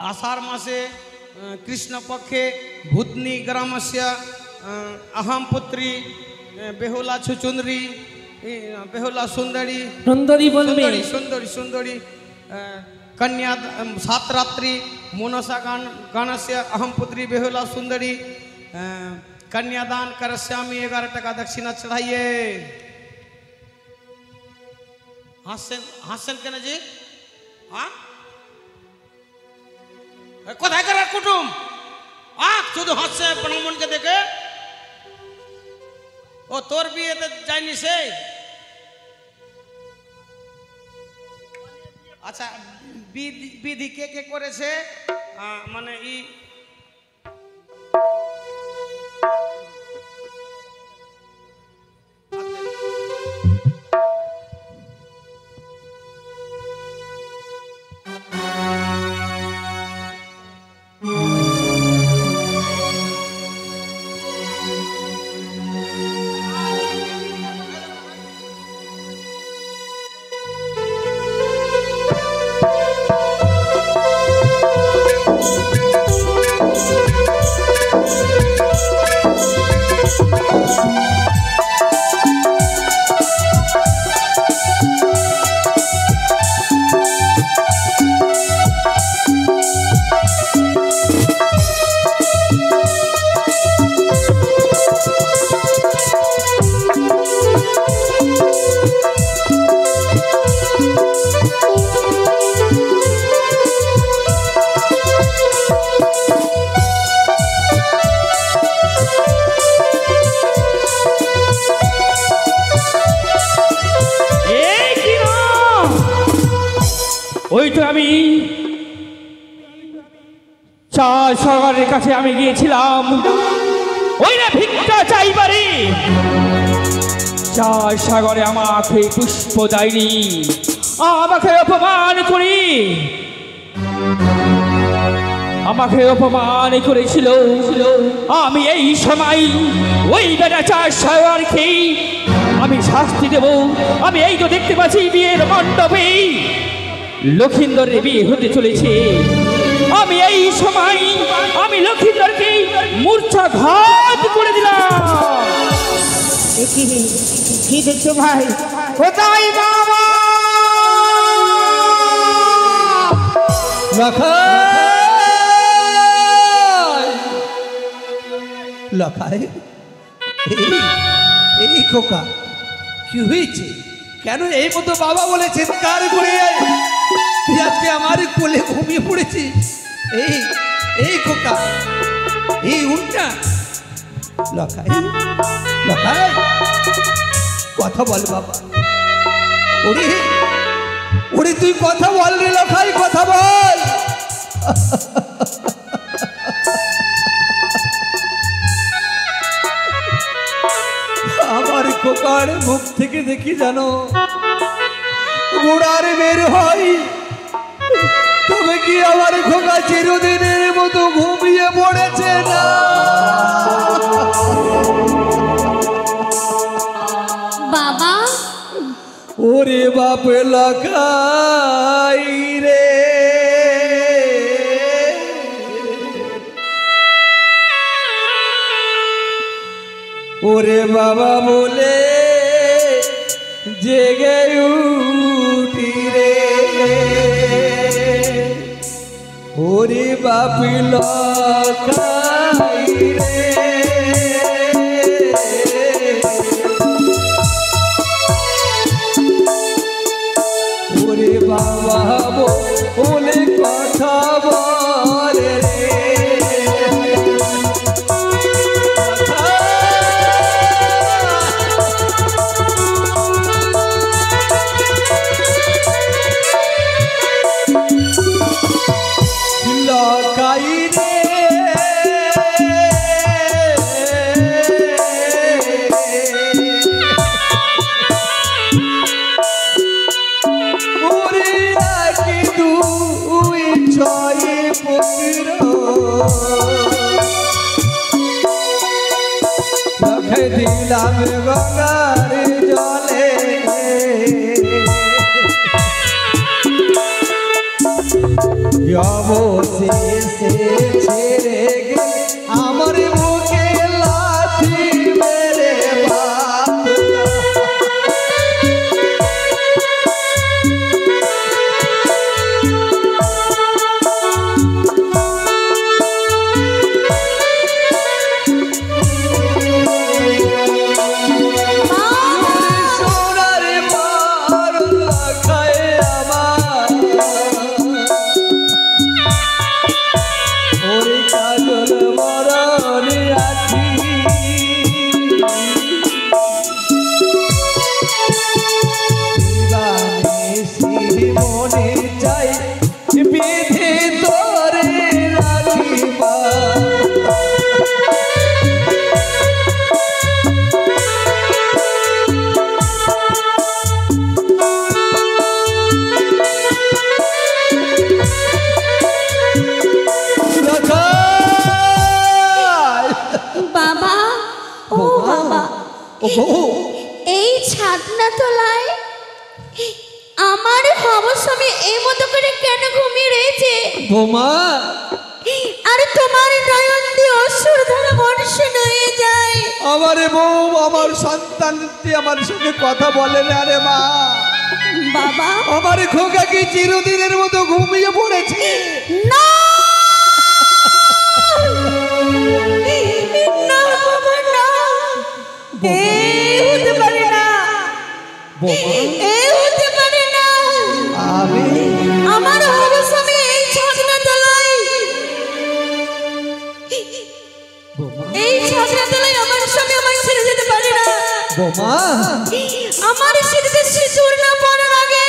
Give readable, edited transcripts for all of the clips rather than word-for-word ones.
आषाढ़ मासे कृष्ण पक्षे भूतनी ग्रामस्य अहम पुत्री बेहुला छुचुंदरी बेहुला सुंदरी सुंदरी सुंदरी सुंदरी सुंदरी कन्या सात रात्रि मनसा गणस्य अहम पुत्री बेहुला सुंदरी कन्यादान करस्यामी 11 टका दक्षिणा चढ़ाइए। हास्यन केना जी हाँ कोথায় করার কুটুম শুধু হাসছে ব্রাহ্মণকে দেখে ও তোর বিয়েতে যায়নি সে আচ্ছা বিধি কে করেছে মানে ই সাগরের কাছে আমি গিয়েছিলাম ওই না ভিক্ষা চাইবারে সাগরে আমাকে পুষ্প দেয়নি আমাকে অপমান করেছিল আমি এই সময় ওই বেটা সাগরকে আমি শাস্তি দেব। আমি এই তো দেখতে পাচ্ছি বিয়ের মণ্ডপে লক্ষিন্দরের বিয়ে হতে চলেছে। আমি এই সময় আমি লক্ষিন্দরকে মূর্ছাঘাত করে দিলাম। কি দেখছো ভাই কোথায় বাবা লখাই এই খোকা কি হয়েছে কেন এই মতো বাবা বলে চিৎকার করে তুই আজকে আমার কোলে ঘুমিয়ে পড়েছিস? এই খোকা এই উঠনা লখাই লখাই কথা বল বাবা ওরে ওরে তুই কথা বল রে লখাই কথা বল। আমার খোকার মুখ থেকে দেখি জানো গোড়ার বের হয় তবে কি আমার খোকা চিরদিনের মতো ঘুমিয়ে পড়েছে না? বাবা ওরে বাপ লাগাই রে ওরে বাবা বলে জেগে উঠি রে ওরে বাপ লাগাই রে ওরে বাবা বলে কথা বলে রে লকাই রে ওরে কি দুই ছয় পুত্র লখাই দিলাম গঙ্গার জলে অবশেষে ছেড়ে গেলে আমার বুকে লাথি মেরে বাপ সোনার মার লাগায় আমার ওরে কাজল মরণে আছি দিবানিশি মনে চাই বিধি তোরে রাখিবা বাবা ও বাবা ও বউ এই ছাদনা তলায় আমার হবস্বামী এই মতো করে কেন ঘুমিয়ে রয়েছে বোমা আর তোমার নয়ন দিয়ে অশ্রুর ধারা বর্ষণ হয়ে যায় আমারে বউ আমার সন্তানটি আমার সঙ্গে কথা বলে না রে মা বাবা আমার খোকা কি চিরদিনের মতো ঘুমিয়ে পড়েছে না না বাবা না এই হতে পারে না বোমা এই হতে পারে না আমি আমার হবস্বামী এই ছাদনা তলায় বোমা এই ছাদনা তলায় আমার স্বামী আমায় ছেড়ে যেতে পারে না বোমা আমার শরীরে সিঁদুর না পড়ার আগে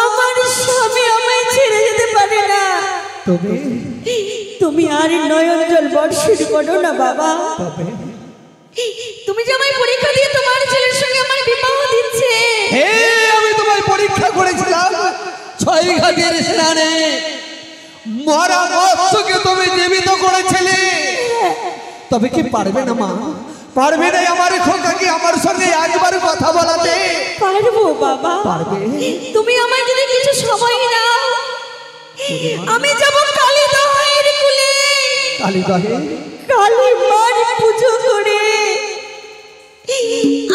আমার স্বামী আমায় ছেড়ে যেতে পারে না তুমি তুমি আর নয়ন জল বর্ষণ করো না বাবা তবে তুমি যে আমায় পরীক্ষা দিয়ে তোমার ছেলের সঙ্গে আমার বিবাহ দিচ্ছে হে আমি তোমায় পরীক্ষা করেছিলাম 6 ঘাটের স্নানে মরা মৎস্যকে তুমি জীবিত করেছিলে তবে কি পারবে না মা পারবে না আমার খোকাকে আমার সঙ্গে একবার কথা বলাতে পারবো বাবা পারবে তুমি আমায় যদি কিছু সময় নাও আমি যাব কালী দহের কুলে কালীদহে কালী মার পুজো করে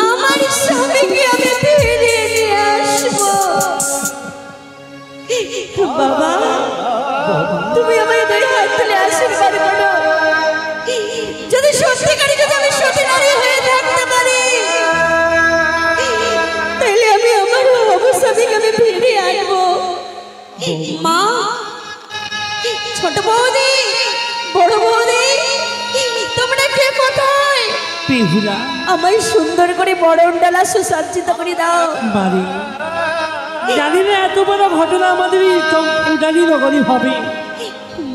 আমার স্বামীকে আমি ফিরিয়ে নিয়ে আসবো বাবা তুমি আমায় দুই হাত তুলে আশীর্বাদ করো যদি সত্যিকারই যদি আমি সতী নারী হয়ে থাকতে পারি তাহলে আমি আমার স্বামীকে আমি ফিরিয়ে আনবো মা ছোট বৌদি বড় বৌদি তোমরা কে কোথায় বেহুলা আমায় সুন্দর করে বরণ ডালা সুসজ্জিত করে দাও বাড়ি জানি না এত বড় ঘটনা আমাদের এই চম্পুডালি নগরী হবে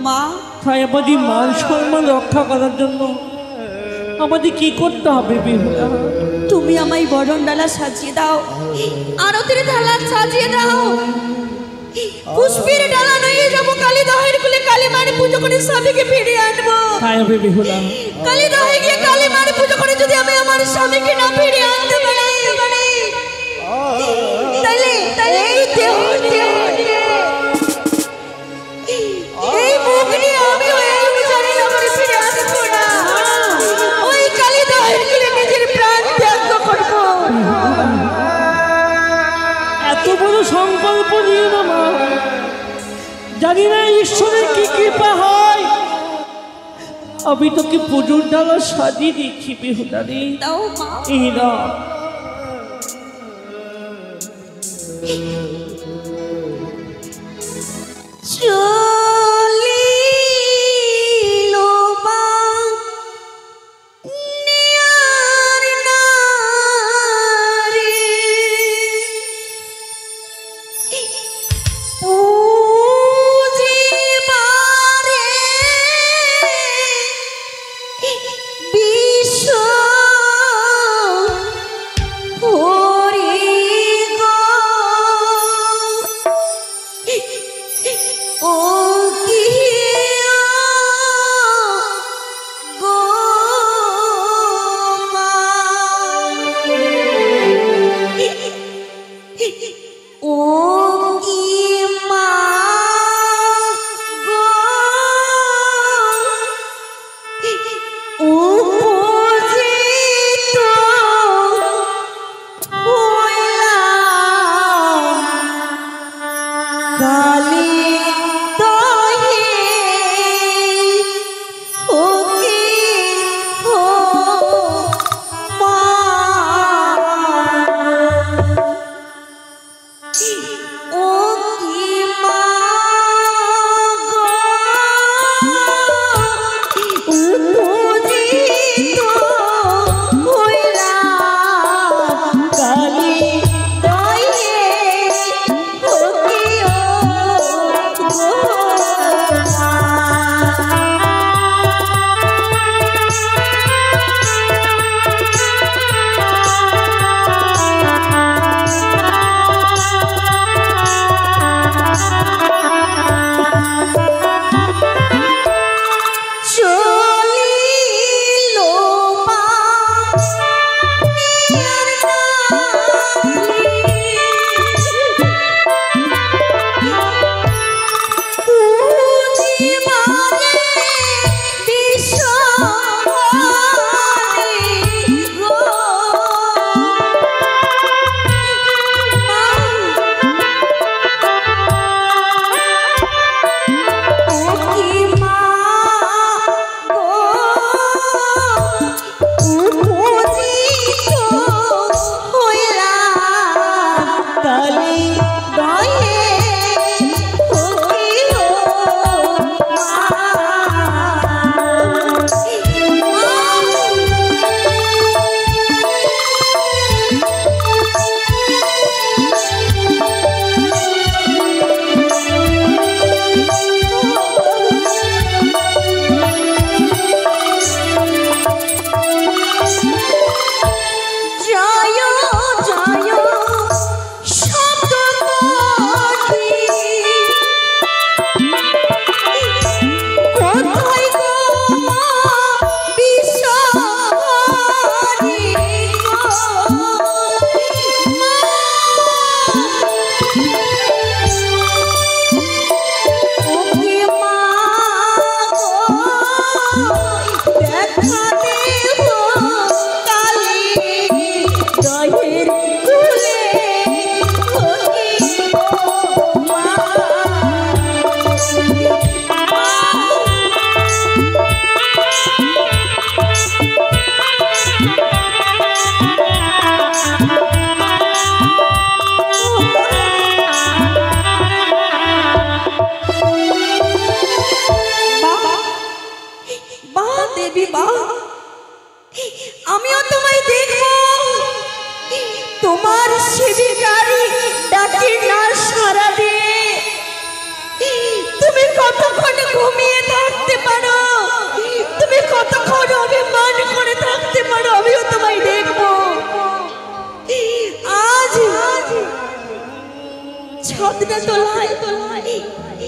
মা তাই আমাদের মান সম্মান রক্ষা করার জন্য আমাদের কি করতে হবে বেহুলা তুমি আমায় বরণ ডালা সাজিয়ে দাও আরতির ডালা সাজিয়ে দাও পুষ্পের ডালা নিয়ে যাবো কালী দহের কুলে কালী মার পুজো করে স্বামীকে ফিরিয়ে আনবো তাই হবে বেহুলা কালী দহে গিয়ে কালী মার পুজো করে যদি আমি আমার স্বামীকে না ফিরিয়ে আনতে পারি তাইলে এই দেহ এই মুখ নিয়ে আমি ওই অনুসারী নগরে ফিরে আসবো না ওই কালী দহের কুলে নিজের প্রাণ ত্যাগ করবো এত বড় সংকল্প নিয়ে না মা জানি না ঈশ্বরের কি কৃপা হয় আমি তোকে পুজোর ডালা সাজিয়ে দিচ্ছি বেহুলা রে দাও মা এই না চলিলো বা নিয়ার নারী পূজিবারে বিশ্ব হরি গো ও কি গো মা ও কি মা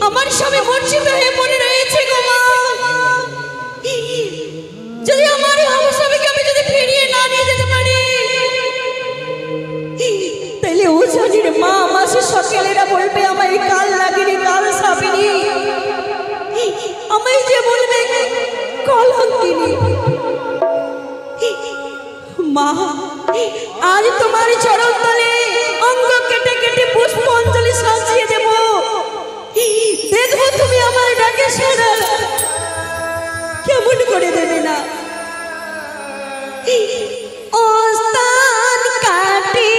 আমার স্বামী মূর্ছিত হয়ে পড়ে রয়েছে গো মা। যদি আমার আমার স্বামীকে আমি যদি ফিরিয়ে না নিয়ে যেতে পারি, তাহলে ও জানির মা মাসে সকালেরা বলবে আমায় কাল লাগেনি, কাল সাবিনি, আমায় যে বলবে কলঙ্কিনী। মা আজ তোমার চরণ তলে অঙ্গ কেটে কেটে পুষ্প অঞ্জলি সাজিয়ে দেব, দেখবো তুমি আমার ডাকে সাড়া কেমন করে দেবে না। অস্তান কাটি